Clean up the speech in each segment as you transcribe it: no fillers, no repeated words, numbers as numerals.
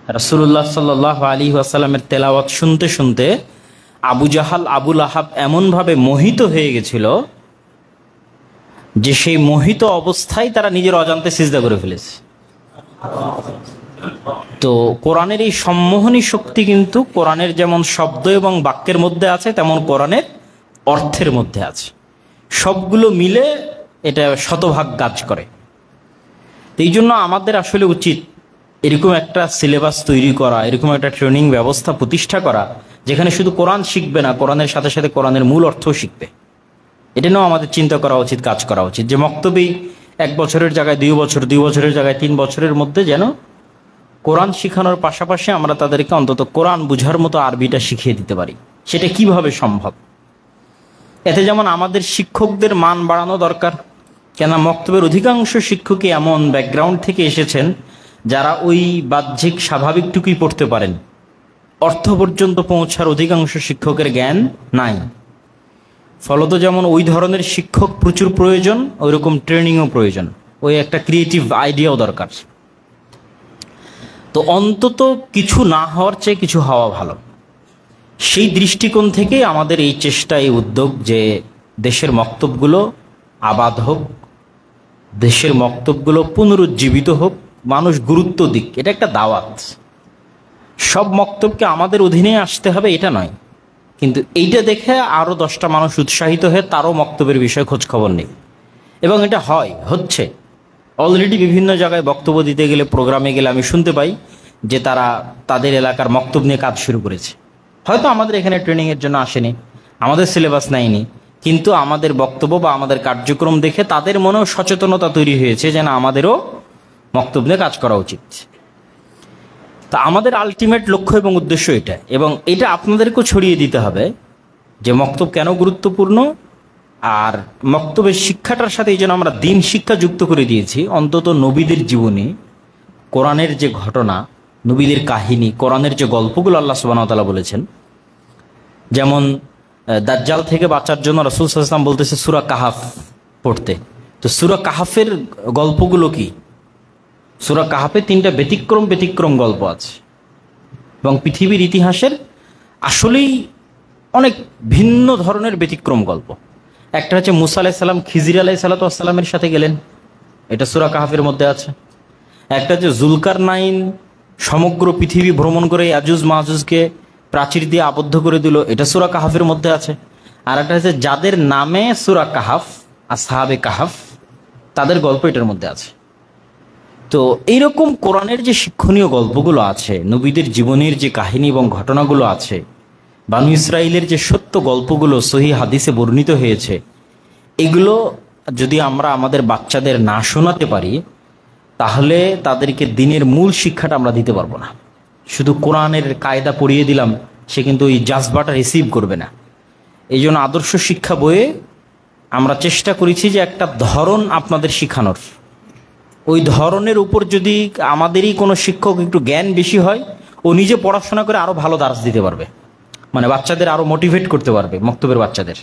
রাসূলুল্লাহ সাল্লাল্লাহু আলাইহি ওয়াসাল্লামের তেলাওয়াত শুনতে শুনতে আবু জাহাল, আবু লাহাব এমনভাবে মোহিত হয়ে গেছিল যে সেই মোহিত অবস্থায় তারা নিজের অজান্তে সিজদা করে ফেলেছে। তো কোরআনের এই সম্মোহনী শক্তি কিন্তু কোরআনের যেমন শব্দ এবং বাক্যের মধ্যে আছে, তেমন কোরআনের অর্থের মধ্যে আছে। সবগুলো মিলে এটা শতভাগ কাজ করে। তো এই জন্য আমাদের আসলে উচিত এরকম একটা সিলেবাস তৈরি করা, এরকম একটা ট্রেনিং ব্যবস্থা প্রতিষ্ঠা করা, যেখানে শুধু কোরআন শিখবে না, কোরআনের সাথে সাথে কোরআনের মূল অর্থও শিখবে। এটা নিয়েও আমাদের চিন্তা করা উচিত, কাজ করা উচিত, যে মক্তবেই 1 বছরের জায়গায় 2 বছর, 2 বছরের জায়গায় 3 বছরের মধ্যে যেন কোরআন শিখানোর পাশাপাশি আমরা তাদেরকে অন্তত কোরআন বুঝার মতো আরবিটা শিখিয়ে দিতে পারি। সেটা কিভাবে সম্ভব? এতে যেমন আমাদের শিক্ষকদের মান বাড়ানো দরকার, কেন মক্তবের অধিকাংশ শিক্ষকই এমন ব্যাকগ্রাউন্ড থেকে এসেছেন যারা ওই বাহ্যিক স্বাভাবিকটুকুই পড়তে পারেন, অর্থ পর্যন্ত পৌঁছার অধিকাংশ শিক্ষকের জ্ঞান নাই। ফলত যেমন ওই ধরনের শিক্ষক প্রচুর প্রয়োজন, ওইরকম ট্রেনিংও প্রয়োজন, ওই একটা ক্রিয়েটিভ আইডিয়াও দরকার। তো অন্তত কিছু না হওয়ার চেয়ে কিছু হওয়া ভালো, সেই দৃষ্টিকোণ থেকেই আমাদের এই চেষ্টা, এই উদ্যোগ যে দেশের মক্তবগুলো আবাদ হোক, দেশের মক্তবগুলো পুনরুজ্জীবিত হোক, মানুষ গুরুত্ব দিক। এটা একটা দাওয়াত। সব মক্তবকে আমাদের অধীনে আসতে হবে এটা নয়, কিন্তু এইটা দেখে আরও 10টা মানুষ উৎসাহিত হয়ে তারও মক্তবের বিষয়ে খোঁজ খবর নেই। এবং এটা হচ্ছে অলরেডি বিভিন্ন জায়গায় বক্তব্য দিতে গেলে, প্রোগ্রামে গেলে আমি শুনতে পাই যে তারা তাদের এলাকার মক্তব নিয়ে কাজ শুরু করেছে। হয়তো আমাদের এখানে ট্রেনিংয়ের জন্য আসেনি, আমাদের সিলেবাস নেয়নি, কিন্তু আমাদের বক্তব্য বা আমাদের কার্যক্রম দেখে তাদের মনেও সচেতনতা তৈরি হয়েছে যে না, আমাদেরও মক্তব নিয়ে কাজ করা উচিত। তা আমাদের আলটিমেট লক্ষ্য এবং উদ্দেশ্য এটা, এবং এটা আপনাদেরকেও ছড়িয়ে দিতে হবে যে মক্তব কেন গুরুত্বপূর্ণ। আর মক্তবের শিক্ষাটার সাথে এই জন্য আমরা দিন শিক্ষা যুক্ত করে দিয়েছি। অন্তত নবীদের জীবনী, কোরআনের যে ঘটনা, নবীদের কাহিনী, কোরআনের যে গল্পগুলো আল্লাহ সুবহানাহু ওয়া তাআলা বলেছেন, যেমন দাজ্জাল থেকে বাঁচার জন্য রাসূল সাল্লাল্লাহু আলাইহি ওয়াসাল্লাম বলতেছে সূরা কাহাফ পড়তে। তো সূরা কাহাফের গল্পগুলো কি? সূরা কাহাফে 3টা ব্যতিক্রম গল্প আছে, এবং পৃথিবীর ইতিহাসের আসলেই অনেক ভিন্ন ধরনের ব্যতিক্রম গল্প। একটা হচ্ছে মুসা আলাইহিস সালাম খিজির আলাইহিস সালামের সাথে গেলেন, এটা সূরা কাহাফের মধ্যে আছে। একটা হচ্ছে জুলকারনাইন সমগ্র পৃথিবী ভ্রমণ করে ইয়াজুজ মাজুজকে প্রাচীর দিয়ে আবদ্ধ করে দিল, এটা সূরা কাহাফের মধ্যে আছে। আর একটা হচ্ছে যাদের নামে সূরা কাহাফ, আসহাবে কাহাফ, তাদের গল্প এটার মধ্যে আছে। তো এইরকম কোরআনের যে শিক্ষণীয় গল্পগুলো আছে, নবীদের জীবনের যে কাহিনী এবং ঘটনাগুলো আছে, বানু ইসরাইলের যে সত্য গল্পগুলো সহিহ হাদিসে বর্ণিত হয়েছে, এগুলো যদি আমরা আমাদের বাচ্চাদের না শোনাতে পারি, তাহলে তাদেরকে দিনের মূল শিক্ষাটা আমরা দিতে পারবো না। শুধু কোরআনের কায়দা পড়িয়ে দিলাম, সে কিন্তু ওই জাজবাটা রিসিভ করবে না। এই জন্য আদর্শ শিক্ষা বইয়ে আমরা চেষ্টা করেছি যে একটা ধরন আপনাদের শিখানোর, ওই ধরনের উপর যদি আমাদেরই কোনো শিক্ষক একটু জ্ঞান বেশি হয়, ও নিজে পড়াশোনা করে আরও ভালো দার্স দিতে পারবে, মানে বাচ্চাদের আরও মোটিভেট করতে পারবে, মক্তবের বাচ্চাদের,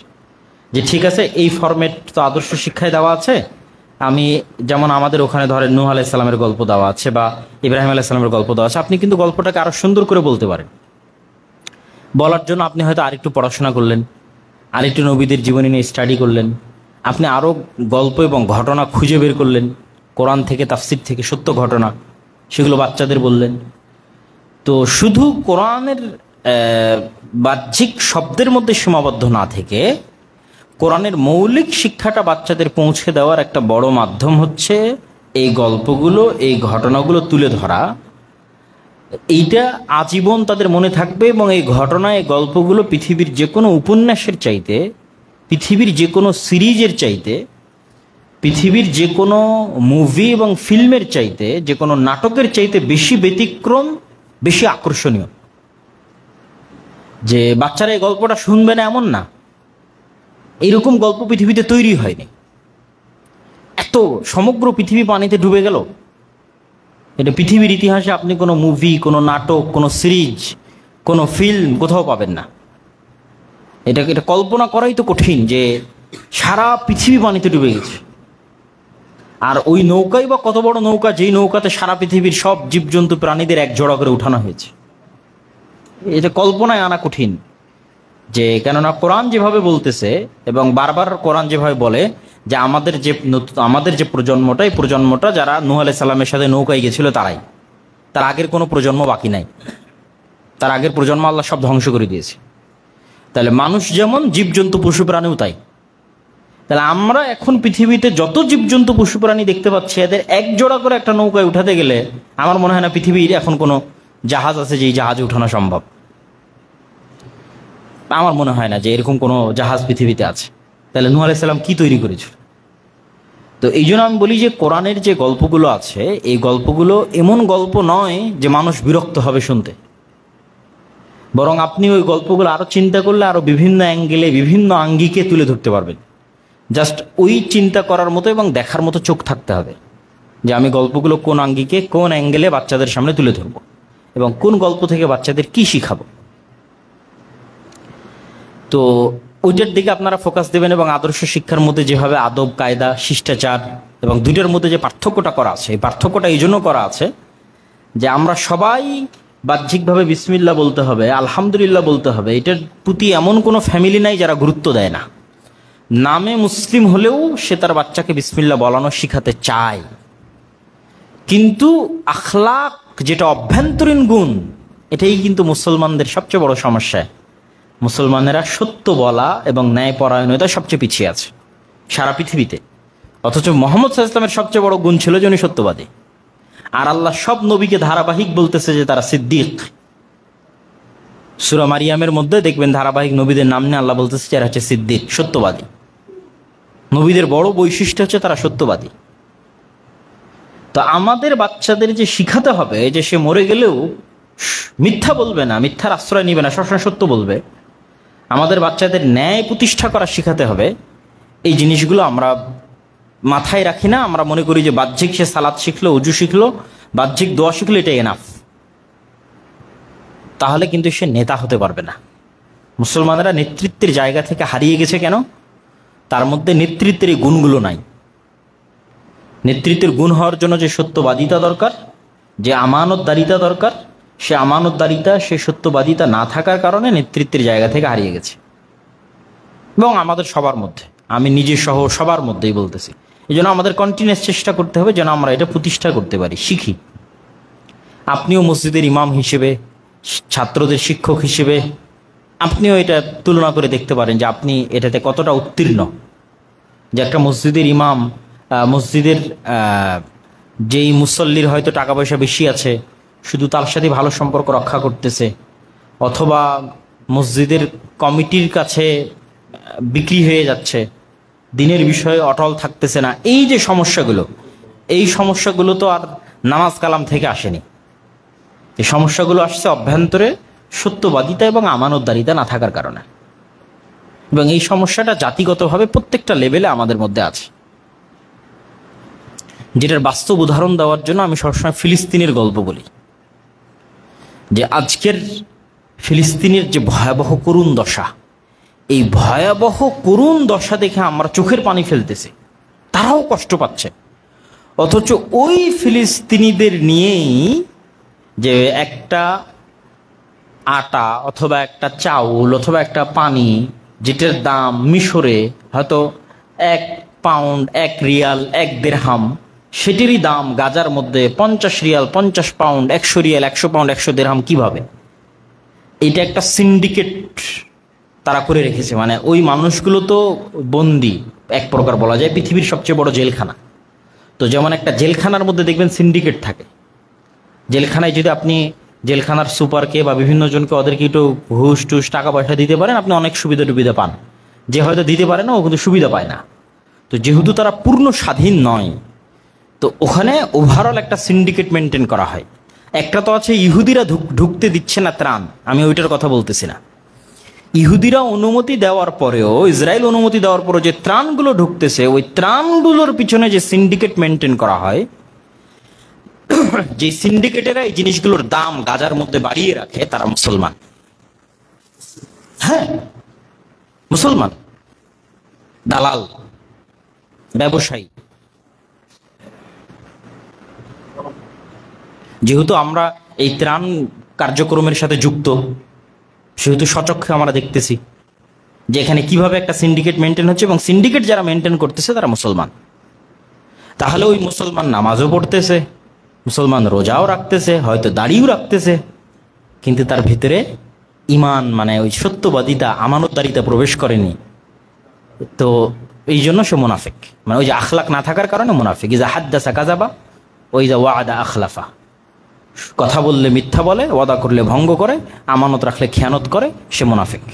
যে ঠিক আছে এই ফরম্যাট তো আদর্শ শিক্ষায় দেওয়া আছে। আমি যেমন আমাদের ওখানে ধরেন নূহ আলাইহিস সালামের গল্প দেওয়া আছে বা ইব্রাহিম আলাইহিস সালামের গল্প দেওয়া আছে, আপনি কিন্তু গল্পটাকে আরও সুন্দর করে বলতে পারেন। বলার জন্য আপনি হয়তো আরেকটু পড়াশোনা করলেন, আরেকটু নবীদের জীবনী নিয়ে স্টাডি করলেন, আপনি আরও গল্প এবং ঘটনা খুঁজে বের করলেন, কোরআন থেকে, তাফসির থেকে সত্য ঘটনা, সেগুলো বাচ্চাদের বললেন। তো শুধু কোরআনের বাহ্যিক শব্দের মধ্যে সীমাবদ্ধ না থেকে কোরআনের মৌলিক শিক্ষাটা বাচ্চাদের পৌঁছে দেওয়ার একটা বড় মাধ্যম হচ্ছে এই গল্পগুলো, এই ঘটনাগুলো তুলে ধরা। এইটা আজীবন তাদের মনে থাকবে, এবং এই ঘটনা, এই গল্পগুলো পৃথিবীর যে কোনো উপন্যাসের চাইতে, পৃথিবীর যে কোনো সিরিজের চাইতে, পৃথিবীর যে কোনো মুভি এবং ফিল্মের চাইতে, যে কোনো নাটকের চাইতে বেশি ব্যতিক্রম, বেশি আকর্ষণীয়। যে বাচ্চারা এই গল্পটা শুনবে না এমন না, এইরকম গল্প পৃথিবীতে তৈরি হয়নি। এত সমগ্র পৃথিবী পানিতে ডুবে গেল, এটা পৃথিবীর ইতিহাসে আপনি কোনো মুভি, কোনো নাটক, কোনো সিরিজ, কোনো ফিল্ম কোথাও পাবেন না। এটা কল্পনা করাই তো কঠিন যে সারা পৃথিবী পানিতে ডুবে গেছে। আর ওই নৌকাই বা কত বড় নৌকা, যেই নৌকাতে সারা পৃথিবীর সব জীবজন্তু প্রাণীদের এক জোড়া করে উঠানো হয়েছে। এটা কল্পনায় আনা কঠিন। যে কেননা কোরআন যেভাবে বলতেছে এবং বারবার কোরআন যেভাবে বলে যে আমাদের যে প্রজন্মটা, এই প্রজন্মটা যারা নূহ আলাইহিস সালামের সাথে নৌকায় গেছিল তারাই, তার আগের কোনো প্রজন্ম বাকি নাই। তার আগের প্রজন্ম আল্লাহ সব ধ্বংস করে দিয়েছে। তাহলে মানুষ যেমন, জীবজন্তু পশু প্রাণীও তাই। তাহলে আমরা এখন পৃথিবীতে যত জীবজন্তু পশু প্রাণী দেখতে পাচ্ছি, এদের এক জোড়া করে একটা নৌকায় উঠাতে গেলে আমার মনে হয় না পৃথিবীর এখন কোনো জাহাজ আছে যে এই জাহাজে উঠানো সম্ভব। আমার মনে হয় না যে এরকম কোনো জাহাজ পৃথিবীতে আছে। তাহলে নূহ আলাইহিস সালাম কি তৈরি করেছিল? তো এই জন্য আমি বলি যে কোরআনের যে গল্পগুলো আছে, এই গল্পগুলো এমন গল্প নয় যে মানুষ বিরক্ত হবে শুনতে, বরং আপনি ওই গল্পগুলো আরো চিন্তা করলে আরো বিভিন্ন অ্যাঙ্গেলে, বিভিন্ন আঙ্গিকে তুলে ধরতে পারবেন। জাস্ট ওই চিন্তা করার মতো এবং দেখার মতো চোখ থাকতে হবে যে আমি গল্পগুলো কোন আঙ্গিকে, কোন অ্যাঙ্গেলে বাচ্চাদের সামনে তুলে ধরবো এবং কোন গল্প থেকে বাচ্চাদের কি শিখাবো। তো ওইটার দিকে আপনারা ফোকাস দেবেন এবং আদর্শ শিক্ষার মধ্যে যেভাবে আদব কায়দা, শিষ্টাচার এবং দুইটার মধ্যে যে পার্থক্যটা করা আছে, এই পার্থক্যটা এই জন্য করা আছে যে আমরা সবাই বাহ্যিকভাবে বিসমিল্লাহ বলতে হবে, আলহামদুলিল্লাহ বলতে হবে, এটার প্রতি এমন কোনো ফ্যামিলি নাই যারা গুরুত্ব দেয় না। নামে মুসলিম হলেও সে তার বাচ্চাকে বিসমিল্লাহ বলানো শিখাতে চায়, কিন্তু আখলাক যেটা অভ্যন্তরীণ গুণ, এটাই কিন্তু মুসলমানদের সবচেয়ে বড় সমস্যা। মুসলমানেরা সত্য বলা এবং ন্যায়পরায়ণতা সবচেয়ে পিছিয়ে আছে সারা পৃথিবীতে। অথচ মুহাম্মদ সাল্লাল্লাহু আলাইহি ওয়াসাল্লামের সবচেয়ে বড় গুণ ছিল যে উনি সত্যবাদী। আর আল্লাহ সব নবীকে ধারাবাহিক বলতেছে যে তারা সিদ্দিক। সূরা মারিয়ামের মধ্যে দেখবেন ধারাবাহিক নবীদের নাম নিয়ে আল্লাহ বলতেছে যারা হচ্ছে সিদ্দিক, সত্যবাদী। নবীদের বড় বৈশিষ্ট্য হচ্ছে তারা সত্যবাদী। তো আমাদের বাচ্চাদের যে শিখাতে হবে যে সে মরে গেলেও মিথ্যা বলবে না, মিথ্যার আশ্রয় নিবে না, সবসময় সত্য বলবে। আমাদের বাচ্চাদের ন্যায় প্রতিষ্ঠা করা শিখাতে হবে। এই জিনিসগুলো আমরা মাথায় রাখি না। আমরা মনে করি যে বাহ্যিক সে সালাত শিখলো, উজু শিখলো, বাহ্যিক দোয়া শিখলো, এটা এনাফ। তাহলে কিন্তু সে নেতা হতে পারবে না। মুসলমানেরা নেতৃত্বের জায়গা থেকে হারিয়ে গেছে কেন? তার মধ্যে নেতৃত্বের এই গুণগুলো নাই। নেতৃত্বের গুণ হওয়ার জন্য যে সত্যবাদিতা দরকার, যে আমানতদারিতা দরকার, সে আমানতদারিতা, সে সত্যবাদিতা না থাকার কারণে নেতৃত্বের জায়গা থেকে হারিয়ে গেছে। এবং আমাদের সবার মধ্যে, আমি নিজে সহ সবার মধ্যেই বলতেছি। এই জন্য আমাদের কন্টিনিউয়াস চেষ্টা করতে হবে যেন আমরা এটা প্রতিষ্ঠা করতে পারি, শিখি। আপনিও মসজিদের ইমাম হিসেবে, ছাত্রদের শিক্ষক হিসেবে আপনিও এটা তুলনা করে দেখতে পারেন যে আপনি এটাতে কতটা উত্তীর্ণ। যে একটা মসজিদের ইমাম, মসজিদের যেই মুসল্লির হয়তো টাকা পয়সা বেশি আছে, শুধু তার সাথে ভালো সম্পর্ক রক্ষা করতেছে, অথবা মসজিদের কমিটির কাছে বিক্রি হয়ে যাচ্ছে, দিনের বিষয়ে অটল থাকতেছে না। এই যে সমস্যাগুলো, এই সমস্যাগুলো তো আর নামাজ কালাম থেকে আসেনি। এই সমস্যাগুলো আসছে অভ্যন্তরে সত্যবাদিতা এবং আমানতদারিতা না থাকার কারণে। এবং এই সমস্যাটা জাতিগতভাবে প্রত্যেকটা লেভেলে আমাদের মধ্যে আছে, যেটার বাস্তব উদাহরণ দেওয়ার জন্য আমি সবসময় ফিলিস্তিনের গল্প বলি। যে আজকের ফিলিস্তিনের যে ভয়াবহ করুণ দশা, এই ভয়াবহ করুণ দশা দেখে আমরা চোখের পানি ফেলতেছি, তারাও কষ্ট পাচ্ছে। অথচ ওই ফিলিস্তিনিদের নিয়েই যে একটা আটা অথবা একটা চাউল অথবা একটা পানি, যেটার দাম মিশরে হয়তো 1 পাউন্ড, 1 রিয়াল, 1 দিরহাম, সেটিরই দাম গাজার মধ্যে 50 রিয়াল, 50 পাউন্ড, 100 রিয়াল, 100 পাউন্ড, 100 দিরহাম। কিভাবে? এটা একটা সিন্ডিকেট তারা করে রেখেছে। মানে ওই মানুষগুলো তো বন্দি, এক প্রকার বলা যায় পৃথিবীর সবচেয়ে বড় জেলখানা। তো যেমন একটা জেলখানার মধ্যে দেখবেন সিন্ডিকেট থাকে। জেলখানায় যদি আপনি জেলখানার সুপারকে বা বিভিন্ন জনকে ওদেরকে একটু ঘুষ টুস টাকা পয়সা দিতে পারেন, আপনি অনেক সুবিধা টুবিধা পান। যে হয়তো দিতে পারে না, ও কিন্তু সুবিধা পায় না। তো যেহেতু তারা পূর্ণ স্বাধীন নয়, তো ওখানে ওভারঅল একটা সিন্ডিকেট মেনটেন করা হয়। একটা তো আছে ইহুদিরা ঢুকতে দিচ্ছে না ত্রাণ, আমি ওইটার কথা বলতেছি না। ইহুদিরা অনুমতি দেওয়ার পরেও, ইসরায়েল অনুমতি দেওয়ার পরেও যে ত্রাণগুলো ঢুকতেছে, ওই ত্রাণগুলোর পিছনে যে সিন্ডিকেট মেনটেন করা হয়, যে সিন্ডিকেটেরা এই জিনিসগুলোর দাম গাজার মধ্যে বাড়িয়ে রাখে, তারা মুসলমান। হ্যাঁ, মুসলমান, দালাল, ব্যবসায়ী। যেহেতু আমরা এই ত্রাণ কার্যক্রমের সাথে যুক্ত, সেহেতু সচক্ষে আমরা দেখতেছি যে এখানে কিভাবে একটা সিন্ডিকেট মেনটেন হচ্ছে, এবং সিন্ডিকেট যারা মেনটেন করতেছে তারা মুসলমান। তাহলে ওই মুসলমান নামাজও পড়তেছে, মুসলমান রোজাও রাখতেছে, হয়তো দাড়িও রাখতেছে, কিন্তু তার ভিতরে ইমান মানে ওই সত্যবাদিতা, আমানতদারিতা প্রবেশ করেনি। তো এই জন্য সে মুনাফিক, মানে ওই যে আখলাক না থাকার কারণে মুনাফিক। ইজা হাদ্দাসা কাযাবা ওই যা ওয়াদা আখলাফা, কথা বললে মিথ্যা বলে, ওয়াদা করলে ভঙ্গ করে, আমানত রাখলে খেয়ানত করে, সে মুনাফিক।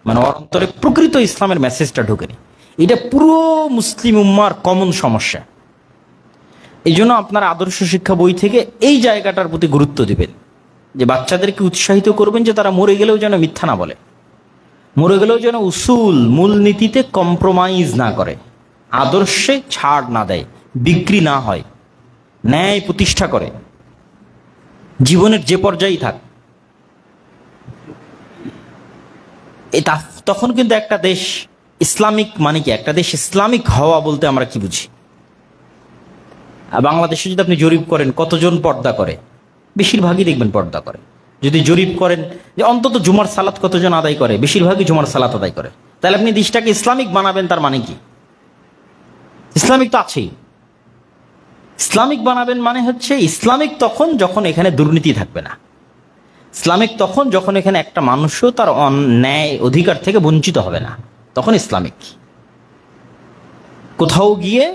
মানে ওর অন্তরে প্রকৃত ইসলামের মেসেজটা ঢুকেনি। এটা পুরো মুসলিম উম্মার কমন সমস্যা। এই জন্য আপনার আদর্শ শিক্ষা বই থেকে এই জায়গাটার প্রতি গুরুত্ব দিবেন, যে বাচ্চাদেরকে উৎসাহিত করবেন যে তারা মরে গেলেও যেন মিথ্যা না বলে, মরে গেলেও যেন উসুল মূলনীতিতে কম্প্রোমাইজ না করে, আদর্শে ছাড় না দেয়, বিক্রি না হয়, ন্যায় প্রতিষ্ঠা করে, জীবনের যে পর্যায়েই থাক। তখন কিন্তু একটা দেশ ইসলামিক, মানে কি একটা দেশ ইসলামিক হওয়া বলতে আমরা কি বুঝি? বাংলাদেশে যদি আপনি জরিপ করেন কতজন পর্দা করে, বেশিরভাগই দেখবেন পর্দা করে। যদি জরিপ করেন যে অন্তত জুমার সালাত কতজন আদায় করে, বেশিরভাগই জুমার সালাত আদায় করে। তাহলে আপনি দেশটাকে ইসলামিক বানাবেন, তার মানে কি? ইসলামিক তো আছেই। ইসলামিক বানাবেন মানে হচ্ছে ইসলামিক তখন যখন এখানে দুর্নীতি থাকবে না, ইসলামিক তখন যখন এখানে একটা মানুষও তার ন্যায় অধিকার থেকে বঞ্চিত হবে না, তখন ইসলামিক। কোথাও গিয়ে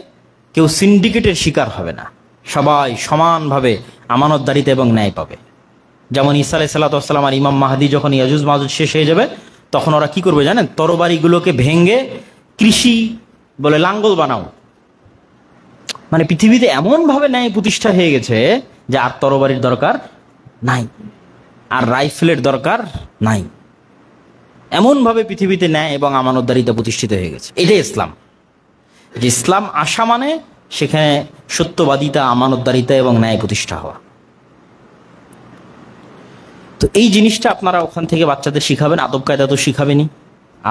কেউ সিন্ডিকেটের শিকার হবে না, সবাই সমানভাবে আমানতদারিতা এবং ন্যায় পাবে। যেমন ঈসা আলাইহিস সালাম আর ইমাম মাহদি যখন ইয়াজুজ মাজুজ শেষ হয়ে যাবে, তখন ওরা কি করবে জানেন? তরবারিগুলোকে ভেঙে কৃষি বলে লাঙ্গল বানাও। মানে পৃথিবীতে এমনভাবে ন্যায় প্রতিষ্ঠা হয়ে গেছে যে আর তরবারির দরকার নাই, আর রাইফেলের দরকার নাই। এমনভাবে পৃথিবীতে ন্যায় এবং আমানতদারিতা প্রতিষ্ঠিত হয়ে গেছে। এটাই ইসলাম। যে ইসলাম আসা মানে সেখানে সত্যবাদিতা, আমানতদারিতা এবং ন্যায় প্রতিষ্ঠা হওয়া। তো এই জিনিসটা আপনারা ওখান থেকে বাচ্চাদের শিখাবেন, আদব কায়দা তো শিখাবেনই।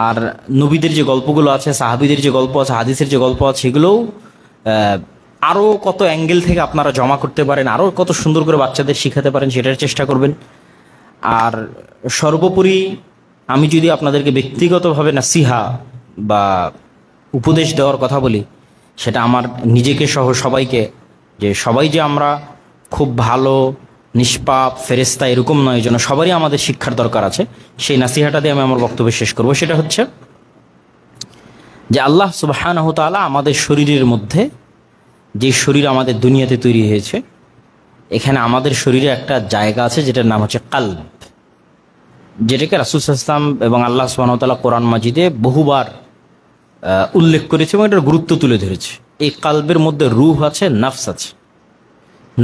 আর নবীদের যে গল্পগুলো আছে, সাহাবীদের যে গল্প আছে, হাদিসের যে গল্প আছে, সেগুলোও আরও কত অ্যাঙ্গেল থেকে আপনারা জমা করতে পারেন, আরও কত সুন্দর করে বাচ্চাদের শিখাতে পারেন, সেটার চেষ্টা করবেন। আর সর্বোপরি আমি যদি আপনাদেরকে ব্যক্তিগতভাবে নাসিহা বা উপদেশ দেওয়ার কথা বলি, সেটা আমার নিজেকে সহ সবাইকে, যে সবাই যে আমরা খুব ভালো নিষ্পাপ ফেরেশতা এরকম নয়, এই জন্য সবারই আমাদের শিক্ষার দরকার আছে। সেই নাসিহাটা দিয়ে আমি আমার বক্তব্য শেষ করব। সেটা হচ্ছে যে আল্লাহ সুবহানাহু ওয়া তাআলা আমাদের শরীরের মধ্যে, যে শরীর আমাদের দুনিয়াতে তৈরি হয়েছে, এখানে আমাদের শরীরে একটা জায়গা আছে যেটার নাম হচ্ছে কালব, যেটাকে রাসূল সাল্লাল্লাহু আলাইহি ওয়াসাল্লাম এবং আল্লাহ সুবহানাহু ওয়া তাআলা কোরআন মাজিদে বহুবার উল্লেখ করেছে এবং এটার গুরুত্ব তুলে ধরেছে। এই কালবের মধ্যে রূহ আছে, নাফস আছে।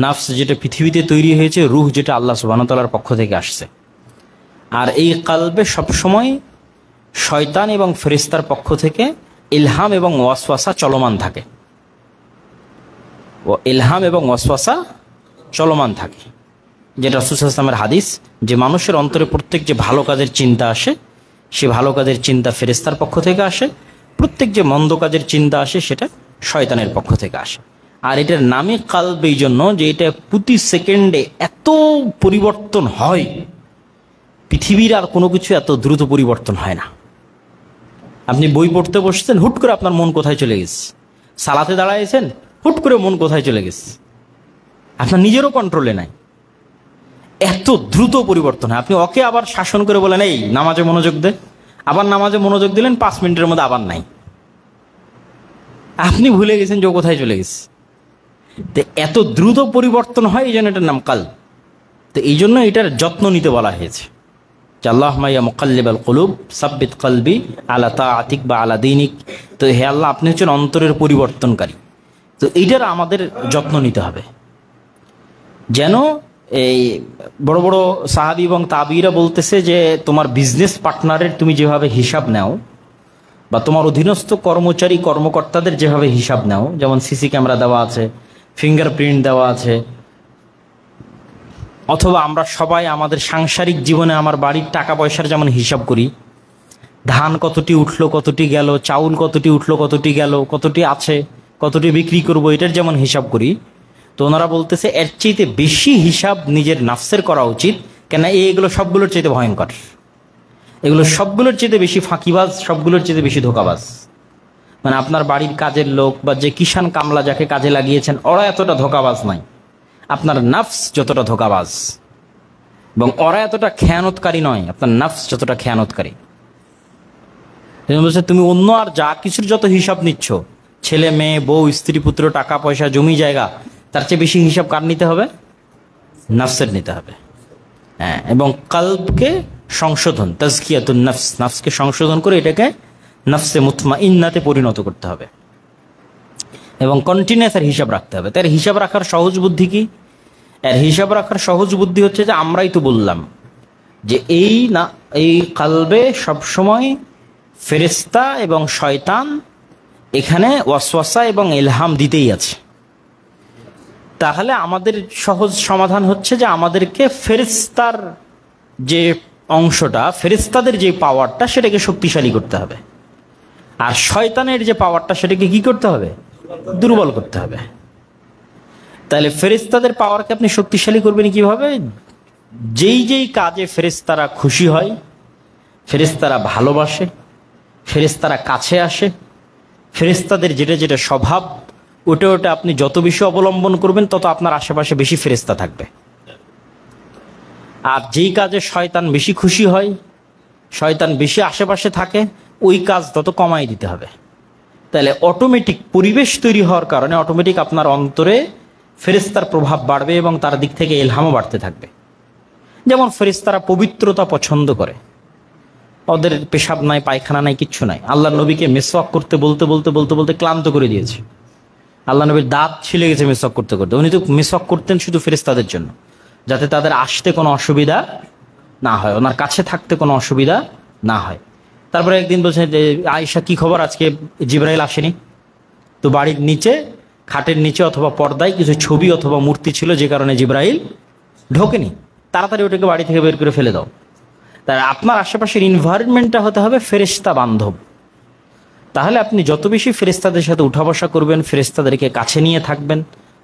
নাফস যেটা পৃথিবীতে তৈরি হয়েছে, রূহ যেটা আল্লাহ সুবহানাহু ওয়া তাআলার পক্ষ থেকে আসছে। আর এই কালবে সবসময় শয়তান এবং ফেরেশতার পক্ষ থেকে ইলহাম এবং ওয়াসওয়াসা চলমান থাকে, ও ইলহাম এবং ওয়াসওয়াসা চলমান থাকে। যেটা রাসূল সাল্লাল্লাহু আলাইহি ওয়াসাল্লামের হাদিস, যে মানুষের অন্তরে প্রত্যেক যে ভালো কাজের চিন্তা আসে, সে ভালো কাজের চিন্তা ফেরেশতার পক্ষ থেকে আসে, প্রত্যেক যে মন্দ কাজের চিন্তা আসে সেটা শয়তানের পক্ষ থেকে আসে। আর এটার নামে কালব এই জন্য যে এটা প্রতি সেকেন্ডে এত পরিবর্তন হয়, পৃথিবীর আর কোনো কিছু এত দ্রুত পরিবর্তন হয় না। আপনি বই পড়তে বসছেন, হুট করে আপনার মন কোথায় চলে গেছে, সালাতে দাঁড়াইছেন, হুট করে মন কোথায় চলে গেছে, আপনার নিজেরও কন্ট্রোলে নাই। এত দ্রুত পরিবর্তন হয়। আপনি ওকে আবার শাসন করে বলেন এই নামাজে মনোযোগ দে, আবার নামাজে মনোযোগ দিলেন, 5 মিনিটের মধ্যে আবার নাই, আপনি ভুলে গেছেন যে ও কোথায় চলে গেছে। তো এত দ্রুত পরিবর্তন হয়, এই জন্য এটার নাম কাল। তো এই জন্য এটার যত্ন নিতে বলা হয়েছে যে আল্লাহুম্মা ইয়া মুকাল্লিবাল কুলুব সাব্বিত কলবি আলা তাআতিক বা আলা দীনিক। তো হে আল্লাহ, আপনি হচ্ছেন অন্তরের পরিবর্তনকারী। তো এইটার আমাদের যত্ন নিতে হবে, যেন এই বড় বড় সাহাবী এবং তাবিরা বলতেছে যে তোমার বিজনেস পার্টনারের তুমি যেভাবে হিসাব নাও, বা তোমার অধীনস্থ কর্মচারী কর্মকর্তাদের যেভাবে হিসাব নাও, যেমন সিসি ক্যামেরা দেওয়া আছে, ফিঙ্গারপ্রিন্ট দেওয়া আছে, অথবা আমরা সবাই আমাদের সাংসারিক জীবনে আমার বাড়ির টাকা পয়সার যেমন হিসাব করি, ধান কতটি উঠলো কতটি গেল, চাউল কতটি উঠলো কতটি গেল, কতটি আছে, কতটি বিক্রি করব, এটার যেমন হিসাব করি, তো ওনারা বলতেছে এর চাইতে বেশি হিসাব নিজের নাফসের করা উচিত, কেন এগুলো সবগুলোর চাইতে ভয়ঙ্কর, এগুলো সবগুলোর চাইতে বেশি ফাঁকিবাজ, সবগুলোর চাইতে বেশি ধোঁকাবাজ। মানে আপনার বাড়ির কাজের লোক বা যে কিষান কামলা যাকে কাজে লাগিয়েছেন, ওরা এতটা ধোঁকাবাজ নয়, আপনার নাফস যতটা ধোঁকাবাজ, এবং ওরা এতটা খেয়ানতকারী নয়, আপনার নাফস যতটা খেয়ানতকারী। বলছে তুমি অন্য আর যা কিছুর যত হিসাব নিচ্ছ, ছেলে মেয়ে বউ স্ত্রী পুত্র টাকা পয়সা জমি জায়গা, তার চেয়ে বেশি হিসাব কার নিতে হবে? নাফসের নিতে হবে। হ্যাঁ, এবং কলবকে সংশোধন, তাজকিয়াতুন নাফস, নাফসকে সংশোধন করে এটাকে নাফসে মুতমাইন্নাতে পরিণত করতে হবে, এবং কন্টিনিউয়াস এর হিসাব রাখতে হবে। তার হিসাব রাখার সহজ বুদ্ধি কি? এর হিসাব রাখার সহজ বুদ্ধি হচ্ছে যে আমরাই তো বললাম যে এই কলবে সবসময় ফেরেশতা এবং শয়তান এখানে ওয়াসওয়াসা এবং ইলহাম দিতেই আছে। তাহলে আমাদের সহজ সমাধান হচ্ছে যে আমাদেরকে ফেরেশতার যে অংশটা, ফেরেশতাদের যে পাওয়ারটা, সেটাকে শক্তিশালী করতে হবে, আর শয়তানের যে পাওয়ারটা সেটাকে কি করতে হবে? দুর্বল করতে হবে। তাহলে ফেরেশতাদের পাওয়ারকে আপনি শক্তিশালী করবেন কিভাবে? যেই যেই কাজে ফেরেশতারা খুশি হয়, ফেরেশতারা ভালোবাসে, ফেরেশতারা কাছে আসে, ফেরেশতাদের যেটা যেটা স্বভাব, ওটা ওটা আপনি যত বেশি অবলম্বন করবেন তত আপনার আশেপাশে বেশি ফেরেশতা থাকবে। আর যেই কাজে শয়তান বেশি খুশি হয়, শয়তান বেশি আশেপাশে থাকে, ওই কাজ তত কমাই দিতে হবে। তাহলে অটোমেটিক পরিবেশ তৈরি হওয়ার কারণে অটোমেটিক আপনার অন্তরে ফেরেশতার প্রভাব বাড়বে এবং তার দিক থেকে ইলহামও বাড়তে থাকবে। যেমন ফেরেশতারা পবিত্রতা পছন্দ করে, ওদের পেশাব নাই, পায়খানা নাই, কিচ্ছু নাই। আল্লাহ নবীকে মেসওয়াক করতে বলতে বলতে বলতে বলতে ক্লান্ত করে দিয়েছে। আল্লাহ নবীর দাঁত ছিলে গেছে মেসওয়াক করতে করতে। উনি তো মেসওয়াক করতেন শুধু ফেরেশতাদের জন্য, যাতে তাদের আসতে কোনো অসুবিধা না হয়, ওনার কাছে থাকতে কোনো অসুবিধা না হয়। তারপরে একদিন বলছেন যে আয়েশা কি খবর, আজকে জিবরাইল আসেনি? তো বাড়ির নিচে, খাটের নিচে অথবা পর্দায় কিছু ছবি অথবা মূর্তি ছিল, যে কারণে জিবরাইল ঢোকেনি। তাড়াতাড়ি ওটাকে বাড়ি থেকে বের করে ফেলে দাও। তাই আপনার আশেপাশের এনভায়রনমেন্টটা হতে হবে ফেরেশতা বান্ধব। তাহলে আপনি যত বেশি ফেরেশতাদের সাথে উঠা বসা করবেন, ফেরেশতাদেরকে কাছে নিয়ে থাকবেন,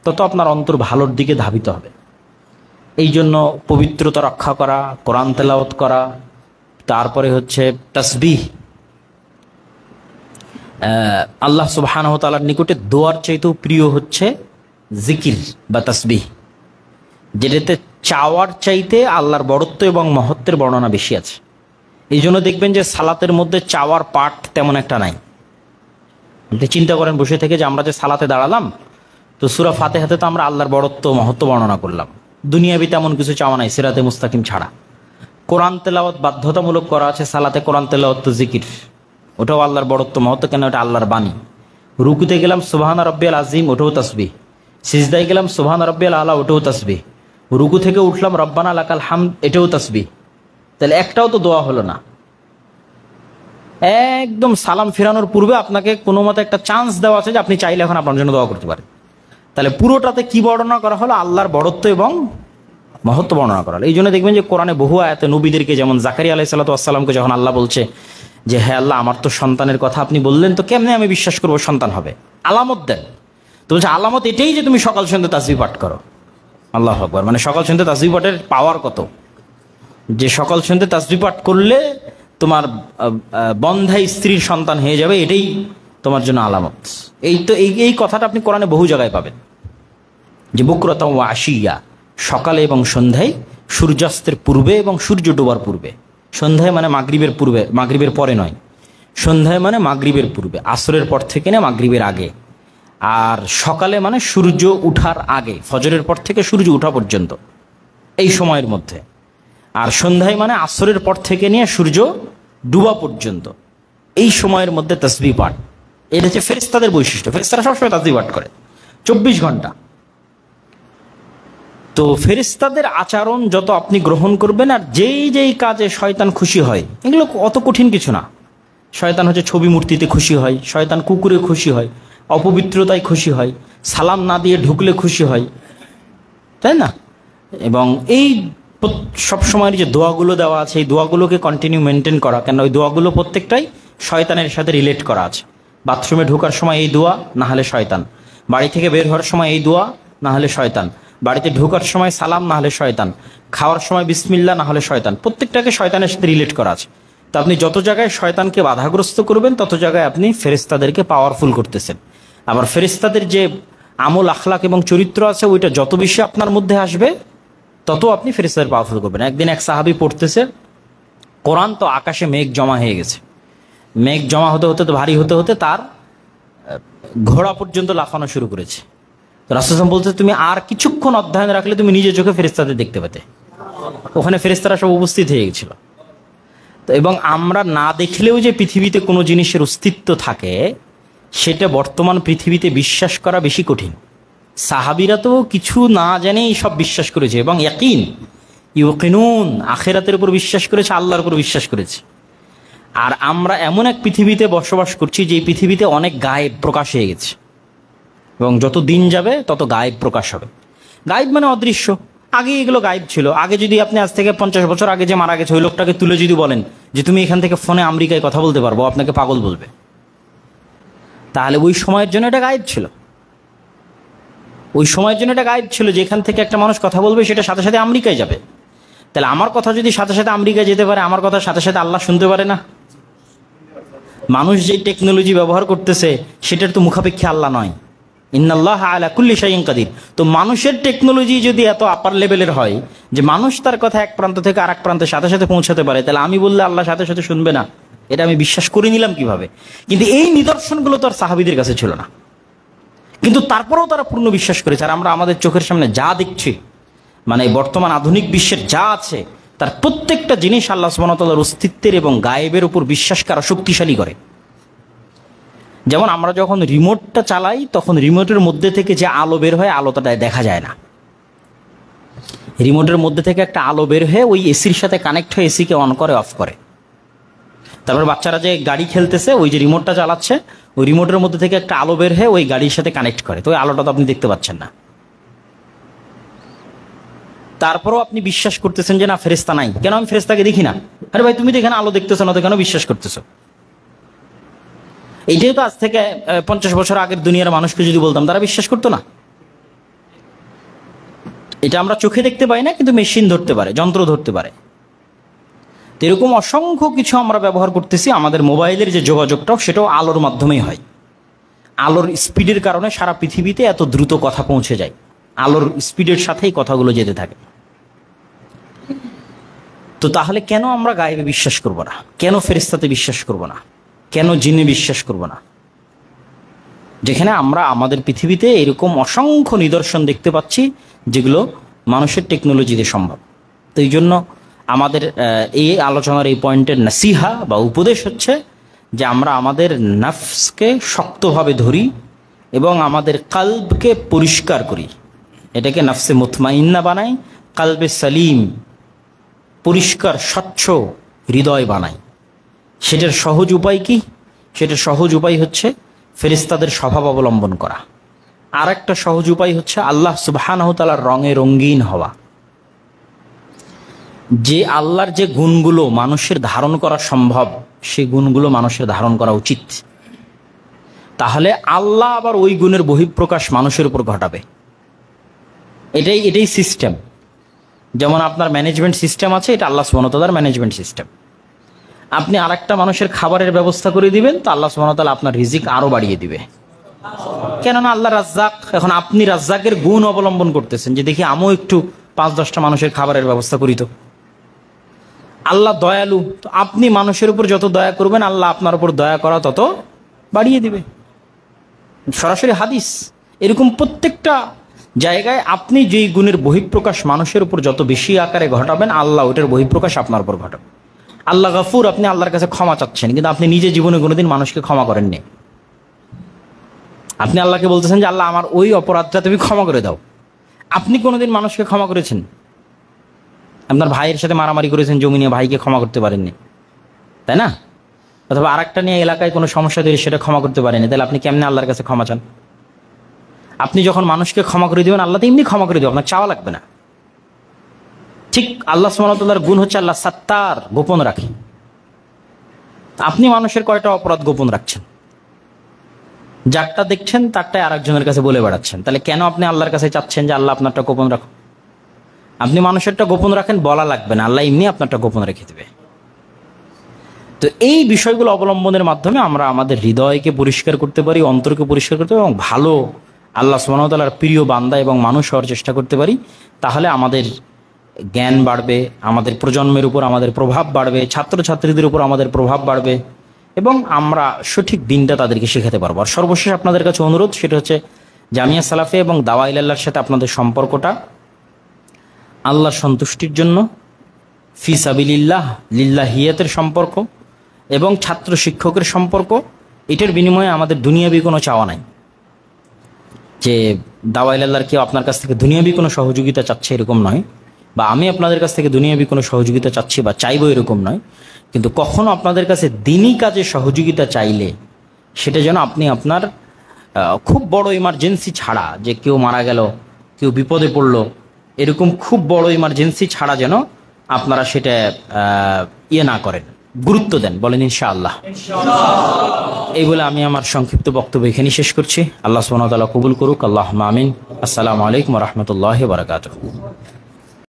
তত আপনার অন্তর ভালোর দিকে ধাবিত হবে। এই জন্য পবিত্রতা রক্ষা করা, কোরআন তেলাওয়াত করা, তারপরে হচ্ছে তাসবিহ, আল্লাহ সুবহানাহু ওয়া তাআলার নিকটে দোয়ার চাইতেও প্রিয় হচ্ছে জিকির বা তাসবিহ, যেটাতে চাওয়ার চাইতে আল্লাহর বড়ত্ব এবং মহত্বের বর্ণনা বেশি আছে। এই জন্য দেখবেন যে সালাতের মধ্যে চাওয়ার পাঠ তেমন একটা নাই। আপনি চিন্তা করেন বসে থেকে যে আমরা যে সালাতে দাঁড়ালাম, তো সূরা ফাতিহাতে তো আমরা আল্লাহর বড়ত্ব মহত্ব বর্ণনা করলাম, দুনিয়াবি তেমন কিছু চাওয়া নাই সিরাতে মুস্তাকিম ছাড়া। কোরআন তেলাওয়াত বাধ্যতামূলক করা আছে সালাতে, কোরআন তেলাওয়াত তো জিকির, ওটাও আল্লাহর বড়ত্ব মহত্ব, কেন ওটা আল্লাহর বাণী। রুকুতে গেলাম সুবহানা রাব্বিয়াল আযীম, ওটাও তাসবিহ। সিজদায় গেলাম সুবহানা রাব্বিয়াল আলা, ওটাও তাসবিহ। রুকু থেকে উঠলাম রব্বানা লাকাল হামদ, এটাও তাসবিহ। তাহলে একটাও তো দোয়া হলো না। একদম সালাম ফেরানোর পূর্বে আপনাকে কোনো মতে একটা চান্স দেওয়া আছে যে আপনি চাইলে এখন আপনার জন্য দোয়া করতে পারেন। তাহলে পুরোটাতে কি বর্ণনা করা হলো? আল্লাহর বড়ত্ব এবং মহত্ব বর্ণনা করা হলো। এই জন্য দেখবেন যে কোরআনে বহু আয়াতে নবীদেরকে, যেমন জাকারিয়া আলাইহিস সালাতু ওয়াস সালামকে যখন আল্লাহ বলছে যে হ্যাঁ আল্লাহ, আমার তো সন্তানের কথা আপনি বললেন, তো কেমনে আমি বিশ্বাস করবো সন্তান হবে? আলামত দেন। তো বলছে আলামত এটাই যে তুমি সকাল সন্ধ্যা তাসবিহ পাঠ করো। আল্লাহু আকবার। মানে সকাল সন্ধ্যা তাসবিহ পাঠের পাওয়ার কত, যে সকাল সন্ধ্যা তাসবিহ পাঠ করলে তোমার বন্ধাই স্ত্রীর সন্তান হয়ে যাবে, এটাই তোমার জন্য আলামত। এই কথাটা আপনি কোরআনে বহু জায়গায় পাবেন, যে বুকরাতাও ওয়া আশিয়া, সকালে এবং সন্ধ্যায়, সূর্যাস্তের পূর্বে এবং সূর্য ডোবার পূর্বে। সন্ধ্যায় মানে মাগরিবের পূর্বে, মাগরিবের পরে নয়। সন্ধ্যায় মানে মাগরিবের পূর্বে, আসরের পর থেকে না মাগরিবের আগে। আর সকালে মানে সূর্য উঠার আগে, ফজরের পর থেকে সূর্য উঠা পর্যন্ত, এই সময়ের মধ্যে। আর সন্ধ্যায় মানে আসরের পর থেকে নিয়ে সূর্য ডুবা পর্যন্ত, এই সময়ের মধ্যে তাসবিহ পাঠ। এটা হচ্ছে ফেরেশতাদের বৈশিষ্ট্য। ফেরেশতারা সবসময় তাসবিহ পাঠ করে 24 ঘন্টা। তো ফেরেশতাদের আচরণ যত আপনি গ্রহণ করবেন, আর যেই যেই কাজে শয়তান খুশি হয়, এগুলো অত কঠিন কিছু না। শয়তান হচ্ছে ছবি মূর্তিতে খুশি হয়, শয়তান কুকুরে খুশি হয়, অপবিত্রতায় খুশি হয়, সালাম না দিয়ে ঢুকলে খুশি হয়, তাই না? এবং এই সবসময়ের যে দোয়াগুলো দেওয়া আছে, এই দোয়াগুলোকে কন্টিনিউ মেনটেন করা, কেন ওই দোয়াগুলো প্রত্যেকটাই শয়তানের সাথে রিলেট করা আছে। বাথরুমে ঢোকার সময় এই দোয়া, না হলে শয়তান। বাড়ি থেকে বের হওয়ার সময় এই দোয়া, না হলে শয়তান, বাড়িতে ঢোকার সময় সালাম না হলে শয়তান, খাওয়ার সময় বিসমিল্লাহ না হলে শয়তান, প্রত্যেকটাকে শয়তানের সাথে রিলেট করা আছে। তো আপনি যত জায়গায় শয়তানকে বাধাগ্রস্ত করবেন তত জায়গায় আপনি ফেরেশতাদেরকে পাওয়ারফুল করতেছেন। আবার ফেরেশতাদের যে আমল আখলাক এবং চরিত্র আছে ওইটা যত বেশি আপনার মধ্যে আসবে তত আপনি ফেরেশতাদের পাওয়ারফুল করবেন। একদিন এক সাহাবী পড়তেছে কোরআন, তো আকাশে মেঘ জমা হয়ে গেছে। মেঘ জমা হতে হতে তো ভারী হতে হতে তার ঘোড়া পর্যন্ত লাফানো শুরু করেছে। তো রাসূল সাল্লাল্লাহু আলাইহি ওয়াসাল্লাম বলতে, তুমি আর কিছুক্ষণ অধ্যয়ন রাখলে তুমি নিজের চোখে ফেরেশতাদের দেখতে পেতে। ওখানে ফেরেশতারা সব উপস্থিত হয়ে গেছিল। তো এবং আমরা না দেখলেও যে পৃথিবীতে কোনো জিনিসের অস্তিত্ব থাকে সেটা বর্তমান পৃথিবীতে বিশ্বাস করা বেশি কঠিন। সাহাবীরা তো কিছু না জেনেই সব বিশ্বাস করেছে এবং ইয়াকিন ইউকিনুন আখিরাতের উপর বিশ্বাস করেছে, আল্লাহর উপর বিশ্বাস করেছে। আর আমরা এমন এক পৃথিবীতে বসবাস করছি যে পৃথিবীতে অনেক গায়েব প্রকাশ হয়ে গেছে এবং যত দিন যাবে তত গায়েব প্রকাশ হবে। গায়েব মানে অদৃশ্য। আগে এগুলো গায়েব ছিল। আগে যদি আপনি আজ থেকে 50 বছর আগে যে মারা গেছে ওই লোকটাকে তুলে যদি বলেন যে তুমি এখান থেকে ফোনে আমেরিকায় কথা বলতে পারবো, আপনাকে পাগল বলবে। তাহলে ওই সময়ের জন্য এটা গায়েব ছিল। ওই সময়ের জন্য এটা গায়েব ছিল যে এখান থেকে একটা মানুষ কথা বলবে, সেটা সাথে সাথে আমেরিকায় যাবে। তাহলে আমার কথা যদি সাথে সাথে আমেরিকায় যেতে পারে, আমার কথা সাথে সাথে আল্লাহ শুনতে পারে না? মানুষ যে টেকনোলজি ব্যবহার করতেছে সেটার তো মুখাপেক্ষী আল্লাহ নয়। ইন্নাল্লাহা আলা কুল্লি শাইইন কাদির। তো মানুষের টেকনোলজি যদি এত আপার লেভেলের হয় যে মানুষ তার কথা এক প্রান্ত থেকে আরেক প্রান্তের সাথে সাথে পৌঁছাতে পারে, তাহলে আমি বললে আল্লাহ সাথে সাথে শুনবে না? এটা আমি বিশ্বাস করে নিলাম কিভাবে? কিন্তু এই নিদর্শনগুলো তো আর সাহাবীদের কাছে ছিল না, কিন্তু তারপরেও তারা পূর্ণ বিশ্বাস করেছে। আর আমরা আমাদের চোখের সামনে যা দেখছি, মানে বর্তমান আধুনিক বিশ্বের যা আছে তার প্রত্যেকটা জিনিস আল্লাহ সুবহানাহু ওয়া তাআলার অস্তিত্বের এবং গায়েবের উপর বিশ্বাসকে আরো শক্তিশালী করে। যেমন আমরা যখন রিমোটটা চালাই তখন রিমোটের মধ্যে থেকে যে আলো বের হয় আলোটা দেখা যায় না। রিমোটের মধ্যে থেকে একটা আলো বের হয়ে ওই এসির সাথে কানেক্ট হয়ে এসিকে অন করে অফ করে। তারপর বাচ্চারা যে গাড়ি খেলতেছে ওই যে রিমোটটা চালাচ্ছে ওই রিমোটের মধ্যে থেকে একটা আলো বের হয়ে ওই গাড়ির সাথে কানেক্ট করে। তো ওই আলোটা তো আপনি দেখতে পাচ্ছেন না, তারপরও আপনি বিশ্বাস করতেছেন যে না ফেরেশতা নাই। কেন? আমি ফেরেশতাকে দেখি না। আরে ভাই তুমি তো এখানে আলো দেখতেছো না, তো কেন বিশ্বাস করতেছো? এইটাই তো আজ থেকে 50 বছর আগের দুনিয়ার মানুষকে যদি বলতাম তারা বিশ্বাস করতো না। এটা আমরা চোখে দেখতে পাই না, কিন্তু মেশিন ধরতে পারে, যন্ত্র ধরতে পারে। তো এরকম অসংখ্য কিছু আমরা ব্যবহার করতেছি। আমাদের মোবাইলের যে যোগাযোগটাও সেটাও আলোর মাধ্যমেই হয়। আলোর স্পিডের কারণে সারা পৃথিবীতে এত দ্রুত কথা পৌঁছে যায়। আলোর স্পিডের সাথেই কথাগুলো যেতে থাকে। তো তাহলে কেন আমরা গায়েবে বিশ্বাস করব না? কেন ফেরেশতাতে বিশ্বাস করব না? কেন জিনে বিশ্বাস করব না? যেখানে আমরা আমাদের পৃথিবীতে এরকম অসংখ্য নিদর্শন দেখতে পাচ্ছি যেগুলো মানুষের টেকনোলজিতে সম্ভব। তো এই জন্য আমাদের এই আলোচনার এই পয়েন্টের নাসিহা বা উপদেশ হচ্ছে যে আমরা আমাদের নফসকে শক্তভাবে ধরি এবং আমাদের কলবকে পরিষ্কার করি। এটাকে নফসে মুতমাইন্না বানাই, কলবে সালিম পরিষ্কার স্বচ্ছ হৃদয় বানাই। সেটার সহজ উপায় কি? সেটার সহজ উপায় হচ্ছে ফেরেশতাদের স্বভাব অবলম্বন করা। আর একটা সহজ উপায় হচ্ছে আল্লাহ সুবহানাহু ওয়া তাআলার রঙে রঙিন হওয়া। যে আল্লাহর যে গুণগুলো মানুষের ধারণ করা সম্ভব সেই গুণগুলো মানুষের ধারণ করা উচিত। তাহলে আল্লাহ আবার ওই গুণের বহিঃপ্রকাশ মানুষের উপর ঘটাবে। এটাই সিস্টেম। যেমন আপনার ম্যানেজমেন্ট সিস্টেম আছে, এটা আল্লাহ সুবহানাহু ওয়া তাআলার ম্যানেজমেন্ট সিস্টেম। আপনি আরেকটা মানুষের খাবারের ব্যবস্থা করে দিবেন, তো আল্লাহ সুবহানাহু ওয়া তাআলা আপনার রিজিক আরো বাড়িয়ে দিবে। কেননা আল্লাহ রাজ্জাক। এখন আপনি রাজ্জাকের গুণ অবলম্বন করতেছেন যে দেখি আমিও একটু 5-10টা মানুষের খাবারের ব্যবস্থা করি। তো আল্লাহ দয়ালু, তো আপনি মানুষের উপর যত দয়া করবেন আল্লাহ আপনার উপর দয়া করা তত বাড়িয়ে দিবে। সরাসরি হাদিস। এরকম প্রত্যেকটা জায়গায় আপনি যেই গুণের বহিঃপ্রকাশ মানুষের উপর যত বেশি আকারে ঘটাবেন আল্লাহ ওটার বহিঃপ্রকাশ আপনার উপর ঘটাবে। আল্লাহ গফুর, আপনি আল্লাহর কাছে ক্ষমা চাচ্ছেন, কিন্তু আপনি নিজে জীবনে কোনোদিন মানুষকে ক্ষমা করেননি। আপনি আল্লাহকে বলতেছেন যে আল্লাহ আমার ওই অপরাধটা তুমি ক্ষমা করে দাও। আপনি কোনোদিন মানুষকে ক্ষমা করেছেন? আপনার ভাইয়ের সাথে মারামারি করেছেন জমি নিয়ে, ভাইকে ক্ষমা করতে পারেননি, তাই না? অথবা আরেকটা নিয়ে এলাকায় কোনো সমস্যা তৈরি, সেটা ক্ষমা করতে পারেনি, তাহলে আপনি কেমনে আল্লাহর কাছে ক্ষমা চান? আপনি যখন মানুষকে ক্ষমা করে দিবেন আল্লাহ তো এমনি ক্ষমা করে দেবেন, আপনার চাওয়া লাগবে না। ঠিক আল্লাহ সুবহানাহু ওয়া তাআলার গুণ হচ্ছে আল্লাহ সাত্তার, গোপন রাখে। আপনি মানুষের কয়টা অপরাধ গোপন রাখছেন? যারটা দেখছেন তারটাই আরেকজনের কাছে বলে বেড়াচ্ছেন। তাহলে কেন আপনি আল্লাহর কাছে চাচ্ছেন যে আল্লাহ আপনারটা গোপন রাখুন? আপনি মানুষেরটা গোপন রাখেন, বলা লাগবে না, আল্লাহ এমনি আপনারটা গোপন রেখে দেবে। তো এই বিষয়গুলো অবলম্বনের মাধ্যমে আমরা আমাদের হৃদয়কে পরিষ্কার করতে পারি, অন্তরকে পরিষ্কার করতে পারি এবং ভালো আল্লাহ সুবহানাহু ওয়া তাআলার প্রিয় বান্দা এবং মানুষ হওয়ার চেষ্টা করতে পারি। তাহলে আমাদের জ্ঞান বাড়বে, আমাদের প্রজন্মের উপর আমাদের প্রভাব বাড়বে, ছাত্রছাত্রীদের উপর আমাদের প্রভাব বাড়বে এবং আমরা সঠিক দিনটা তাদেরকে শেখাতে পারবো। আর সর্বশেষ আপনাদের কাছে অনুরোধ, সেটা হচ্ছে জামিয়া সালাফিয়া এবং দাওয়া ইলাল্লাহর সাথে আপনাদের সম্পর্কটা আল্লাহর সন্তুষ্টির জন্য, ফি সাবিলিল্লাহ, লিল্লাহিয়াতের সম্পর্ক এবং ছাত্র শিক্ষকের সম্পর্ক। এটার বিনিময়ে আমাদের দুনিয়াবি কোনো চাওয়া নাই, যে দাওয়া ইলাল্লাহর কেউ আপনার কাছ থেকে দুনিয়াবি কোনো সহযোগিতা চাচ্ছে এরকম নয়, বা আমি আপনাদের কাছ থেকে দুনিয়াবি কোনো সহযোগিতা চাচ্ছি বা চাইবো এরকম নয়। কিন্তু কখনো আপনাদের কাছে দিনই কাজে সহযোগিতা চাইলে সেটা যেন আপনি আপনার খুব বড় ইমার্জেন্সি ছাড়া, যে কেউ মারা গেল, কেউ বিপদে পড়লো, এরকম খুব বড় ইমার্জেন্সি ছাড়া যেন আপনারা সেটা ইয়ে না করেন, গুরুত্ব দেন। বলেন ইনশাআল্লাহ। এই বলে আমি আমার সংক্ষিপ্ত বক্তব্য এখানে শেষ করছি। আল্লাহ সুবহানাহু ওয়া তাআলা কবুল করুক। আল্লাহুম্মা আমিন। আসসালামু আলাইকুম ওয়া রাহমাতুল্লাহি ওয়া বারাকাতুহু।